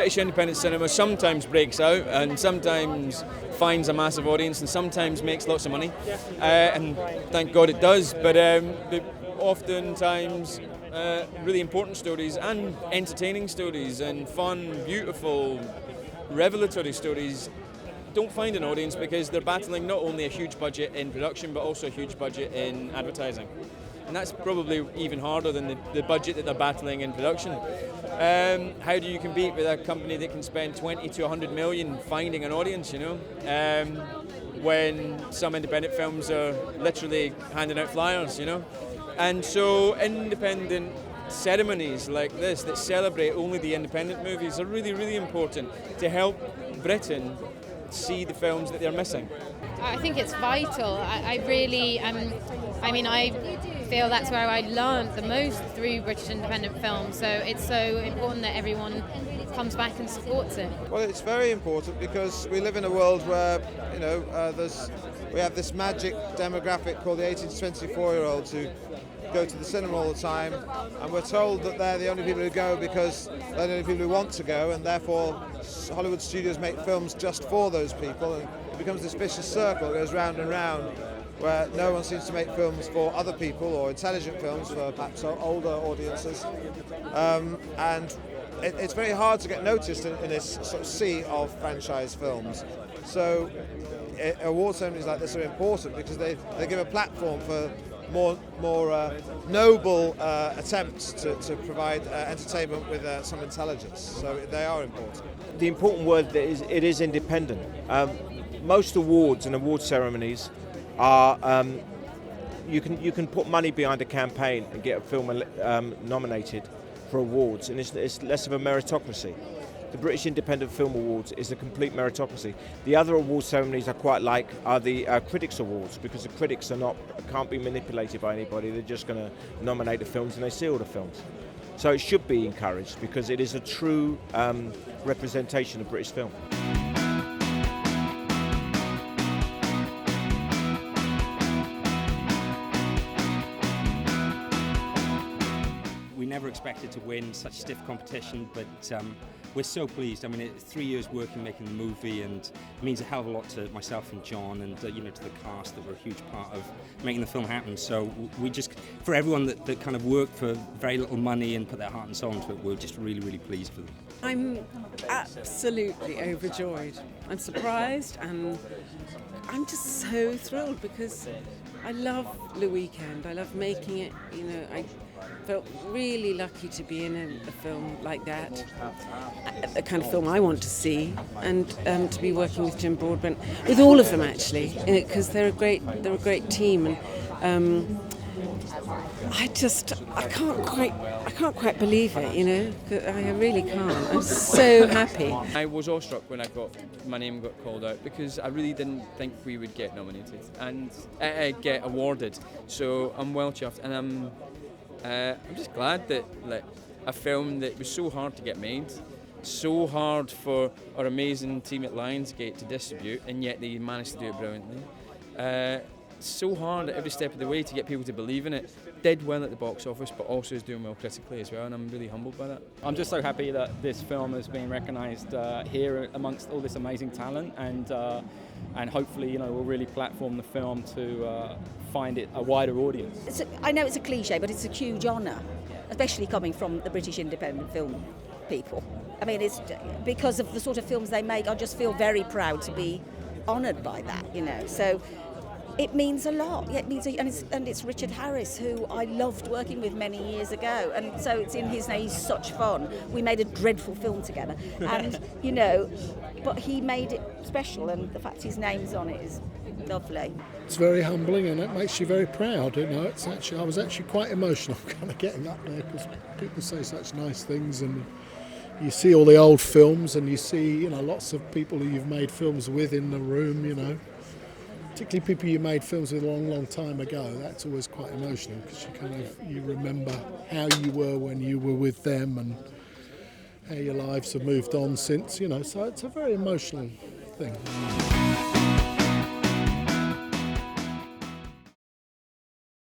British independent cinema sometimes breaks out and sometimes finds a massive audience and sometimes makes lots of money, and thank God it does, but oftentimes really important stories and entertaining stories and fun, beautiful, revelatory stories don't find an audience because they're battling not only a huge budget in production but also a huge budget in advertising. And that's probably even harder than the budget that they're battling in production. How do you compete with a company that can spend 20 to 100 million finding an audience, when some independent films are literally handing out flyers, And so independent ceremonies like this that celebrate only the independent movies are really, really important to help Britain see the films that they're missing. I think it's vital. I really, I feel that's where I learned the most through British independent films. So it's so important that everyone comes back and supports it. Well, it's very important because we live in a world where, we have this magic demographic called the 18 to 24-year-olds who go to the cinema all the time, and we're told that they're the only people who go because they're the only people who want to go, and therefore Hollywood studios make films just for those people, and it becomes this vicious circle. It goes round and round, where no one seems to make films for other people or intelligent films for perhaps older audiences, and it's very hard to get noticed in this sort of sea of franchise films. So award ceremonies like this are important because they give a platform for more noble attempts to provide entertainment with some intelligence. So they are important. The important word is it is independent. Most awards and award ceremonies are you can put money behind a campaign and get a film nominated for awards, and it's less of a meritocracy. The British Independent Film Awards is a complete meritocracy. The other award ceremonies I quite like are the Critics Awards, because the critics can't be manipulated by anybody. They're just going to nominate the films and they see all the films. So it should be encouraged because it is a true representation of British film. We never expected to win such stiff competition, but we're so pleased. I mean, it's 3 years working, making the movie, and it means a hell of a lot to myself and John, and to the cast that were a huge part of making the film happen. So we just, for everyone that kind of worked for very little money and put their heart and soul into it, we're just really, really pleased for them. I'm absolutely overjoyed. I'm surprised, and I'm just so thrilled because I love the weekend. I love making it. I felt really lucky to be in a film like that, the kind of film I want to see, and to be working with Jim Broadbent, with all of them actually, because they're a great team, and I can't quite believe it, I really can't. I'm so happy. I was awestruck when my name got called out because I really didn't think we would get nominated and get awarded. So I'm well chuffed, and I'm just glad that a film that was so hard to get made, so hard for our amazing team at Lionsgate to distribute, and yet they managed to do it brilliantly. So hard at every step of the way to get people to believe in it. Did well at the box office, but also is doing well critically as well, and I'm really humbled by that. I'm just so happy that this film has been recognised here amongst all this amazing talent, and hopefully, we'll really platform the film to find it a wider audience. I know it's a cliche, but it's a huge honour, especially coming from the British independent film people. I mean, it's because of the sort of films they make. I just feel very proud to be honoured by that, So it means a lot. Yeah, and it's Richard Harris, who I loved working with many years ago, and so it's in his name. He's such fun. We made a dreadful film together, and but he made it special, and the fact his name's on it is lovely. It's very humbling, and it makes you very proud. I was actually quite emotional, kind of getting up there, because people say such nice things, and you see all the old films, and you see lots of people who you've made films with in the room, Particularly people you made films with a long, long time ago. That's always quite emotional because you remember how you were when you were with them and how your lives have moved on since, So it's a very emotional thing.